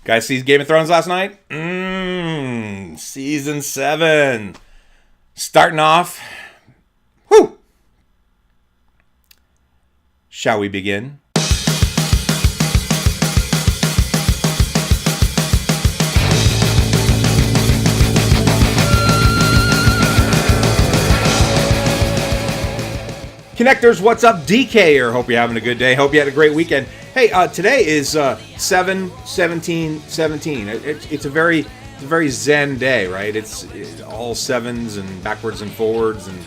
Guys, see Game of Thrones last night? Season 7. Starting off. Whew! Shall we begin? Connectors, what's up? DK here. Hope you're having a good day. Hope you had a great weekend. Hey, today is 7/17/17. It's a very zen day, right? It's all sevens and backwards and forwards, and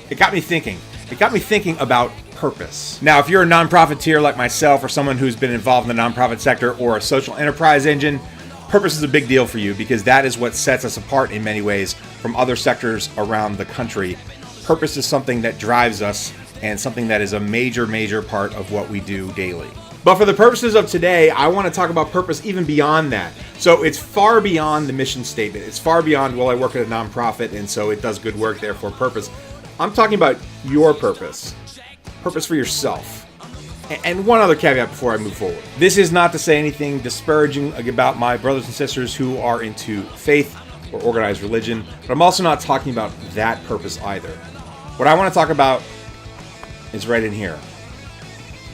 it got me thinking. It got me thinking about purpose. Now, if you're a nonprofiteer like myself, or someone who's been involved in the nonprofit sector or a social enterprise engine, purpose is a big deal for you because that is what sets us apart in many ways from other sectors around the country. Purpose is something that drives us and something that is a major part of what we do daily. But for the purposes of today, I want to talk about purpose even beyond that. So it's far beyond the mission statement. It's far beyond, well, I work at a nonprofit and so it does good work, therefore purpose. I'm talking about your purpose. Purpose for yourself. And one other caveat before I move forward. This is not to say anything disparaging about my brothers and sisters who are into faith or organized religion, but I'm also not talking about that purpose either. What I want to talk about is right in here.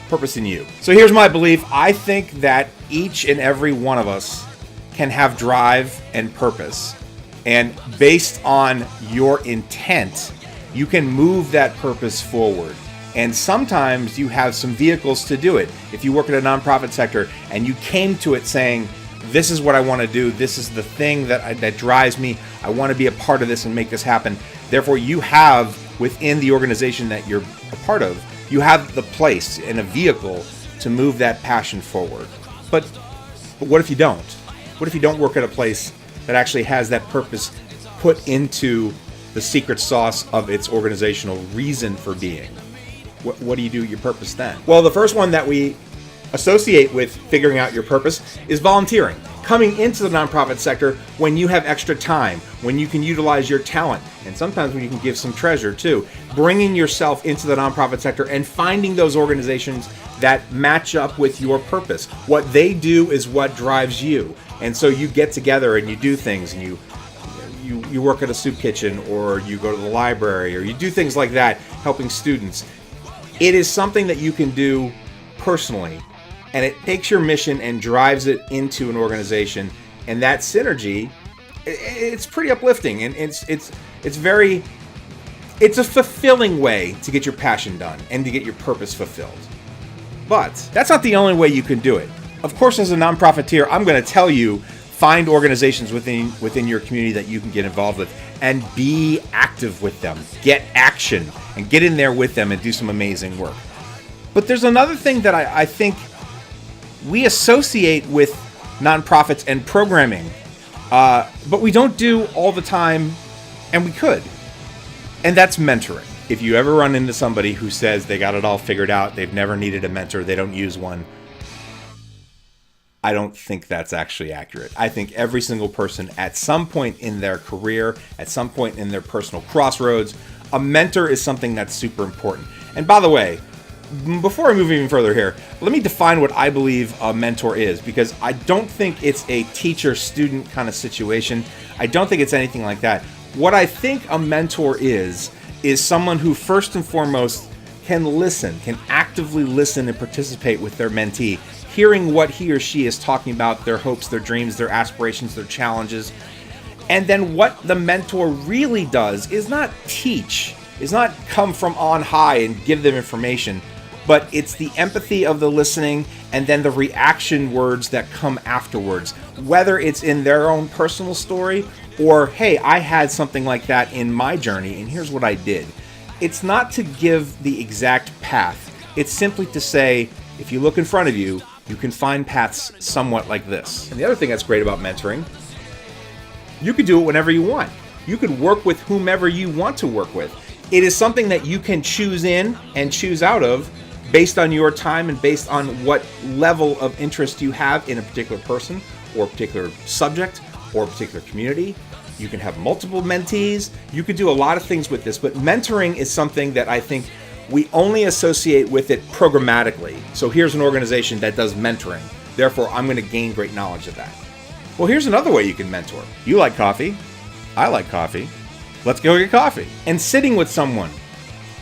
Purpose in you. So here's my belief. I think that each and every one of us can have drive and purpose. And based on your intent, you can move that purpose forward. And sometimes you have some vehicles to do it. If you work in a nonprofit sector and you came to it saying, this is what I want to do, this is the thing that drives me, I want to be a part of this and make this happen. Therefore, you have within the organization that you're a part of, you have the place and a vehicle to move that passion forward. But what if you don't? What if you don't work at a place that actually has that purpose put into the secret sauce of its organizational reason for being? What do you do with your purpose then? Well, the first one that we associate with figuring out your purpose is volunteering. Coming into the nonprofit sector when you have extra time, when you can utilize your talent, and sometimes when you can give some treasure too. Bringing yourself into the nonprofit sector and finding those organizations that match up with your purpose. What they do is what drives you. And so you get together and you do things, and you work at a soup kitchen, or you go to the library, or you do things like that, helping students. It is something that you can do personally. And it takes your mission and drives it into an organization, and that synergy, it's pretty uplifting, and it's a fulfilling way to get your passion done and to get your purpose fulfilled. But that's not the only way you can do it. Of course, as a nonprofiteer, I'm going to tell you, find organizations within your community that you can get involved with and be active with them. Get action and get in there with them and do some amazing work. But there's another thing that I think we associate with nonprofits and programming, but we don't do all the time, and we could. And that's mentoring. If you ever run into somebody who says they got it all figured out, they've never needed a mentor, they don't use one, I don't think that's actually accurate. I think every single person at some point in their career, at some point in their personal crossroads, a mentor is something that's super important. And by the way, before I move even further here, let me define what I believe a mentor is, because I don't think it's a teacher-student kind of situation. I don't think it's anything like that. What I think a mentor is someone who first and foremost can listen, can actively listen and participate with their mentee, hearing what he or she is talking about, their hopes, their dreams, their aspirations, their challenges. And then what the mentor really does is not teach, is not come from on high and give them information, but it's the empathy of the listening and then the reaction words that come afterwards, whether it's in their own personal story or, hey, I had something like that in my journey and here's what I did. It's not to give the exact path. It's simply to say, if you look in front of you, you can find paths somewhat like this. And the other thing that's great about mentoring, you can do it whenever you want. You can work with whomever you want to work with. It is something that you can choose in and choose out of based on your time and based on what level of interest you have in a particular person or a particular subject or a particular community. You can have multiple mentees. You could do a lot of things with this, but mentoring is something that I think we only associate with it programmatically. So here's an organization that does mentoring. Therefore, I'm going to gain great knowledge of that. Well, here's another way you can mentor. You like coffee. I like coffee. Let's go get coffee. And sitting with someone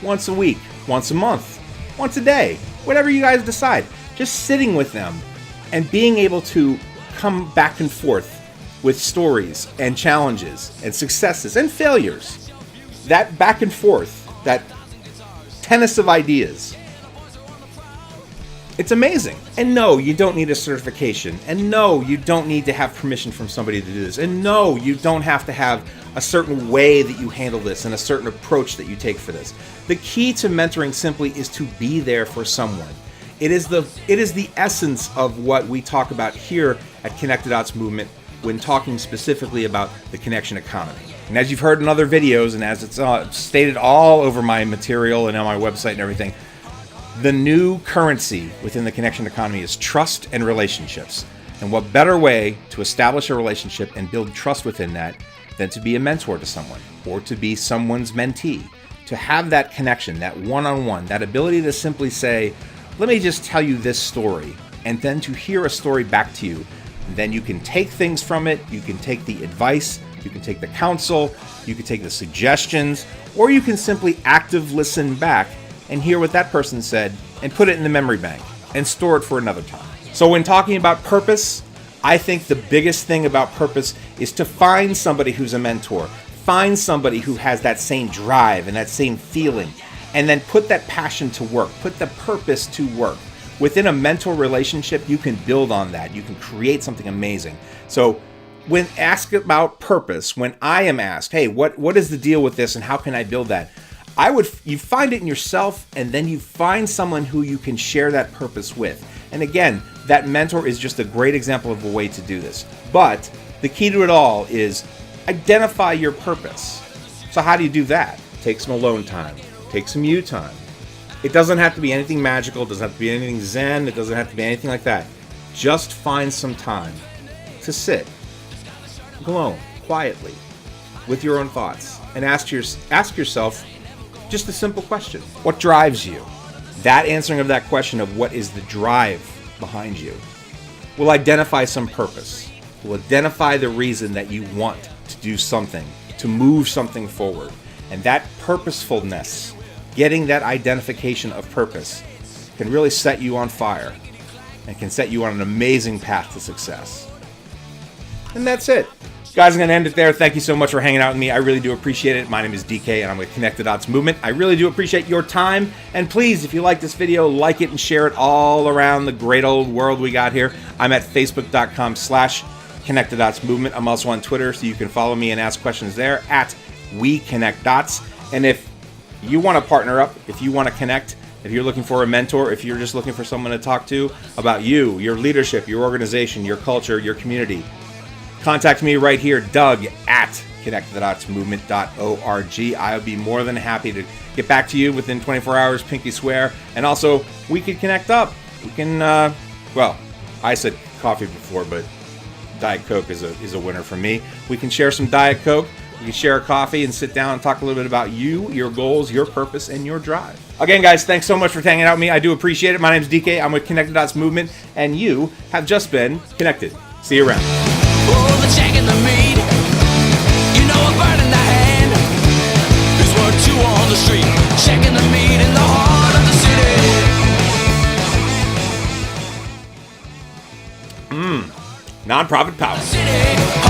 once a week, once a month, once a day, whatever you guys decide. Just sitting with them and being able to come back and forth with stories and challenges and successes and failures. That back and forth, that tennis of ideas. It's amazing. And no, you don't need a certification. And no, you don't need to have permission from somebody to do this. And no, you don't have to have a certain way that you handle this and a certain approach that you take for this. The key to mentoring simply is to be there for someone. It is the essence of what we talk about here at Connect the Dots Movement when talking specifically about the connection economy. And as you've heard in other videos, and as it's stated all over my material and on my website and everything, the new currency within the connection economy is trust and relationships. And what better way to establish a relationship and build trust within that than to be a mentor to someone or to be someone's mentee? To have that connection, that one-on-one, that ability to simply say, let me just tell you this story, and then to hear a story back to you. And then you can take things from it, you can take the advice, you can take the counsel, you can take the suggestions, or you can simply active listen back and hear what that person said and put it in the memory bank and store it for another time. So when talking about purpose, I think the biggest thing about purpose is to find somebody who's a mentor. Find somebody who has that same drive and that same feeling, and then put that passion to work, put the purpose to work. Within a mentor relationship, you can build on that. You can create something amazing. So when asked about purpose, when I am asked, hey, what is the deal with this and how can I build that? You find it in yourself, and then you find someone who you can share that purpose with. And again, that mentor is just a great example of a way to do this. But the key to it all is identify your purpose. So how do you do that? Take some alone time. Take some you time. It doesn't have to be anything magical. It doesn't have to be anything zen. It doesn't have to be anything like that. Just find some time to sit alone, quietly, with your own thoughts, and ask yourself just a simple question. What drives you? That answering of that question of what is the drive behind you will identify some purpose. Will identify the reason that you want to do something, to move something forward. And that purposefulness, getting that identification of purpose, can really set you on fire and can set you on an amazing path to success. And that's it. Guys, I'm going to end it there. Thank you so much for hanging out with me. I really do appreciate it. My name is DK, and I'm with Connect the Dots Movement. I really do appreciate your time. And please, if you like this video, like it and share it all around the great old world we got here. I'm at facebook.com/Connect the Dots Movement. I'm also on Twitter, so you can follow me and ask questions there at WeConnectDots. And if you want to partner up, if you want to connect, if you're looking for a mentor, if you're just looking for someone to talk to about you, your leadership, your organization, your culture, your community, contact me right here, Doug at connectthedotsmovement.org. I'll be more than happy to get back to you within 24 hours, pinky swear. And also, we could connect up. We can, well, I said coffee before, but Diet Coke is a winner for me. We can share some Diet Coke. We can share a coffee and sit down and talk a little bit about you, your goals, your purpose, and your drive. Again, guys, thanks so much for hanging out with me. I do appreciate it. My name is DK. I'm with Connect the Dots Movement, and you have just been connected. See you around. Oh, the check and the meat. You know a bird in the hand. There's 1 or 2 on the street. Checking the meat in the heart of the city. Nonprofit power. City.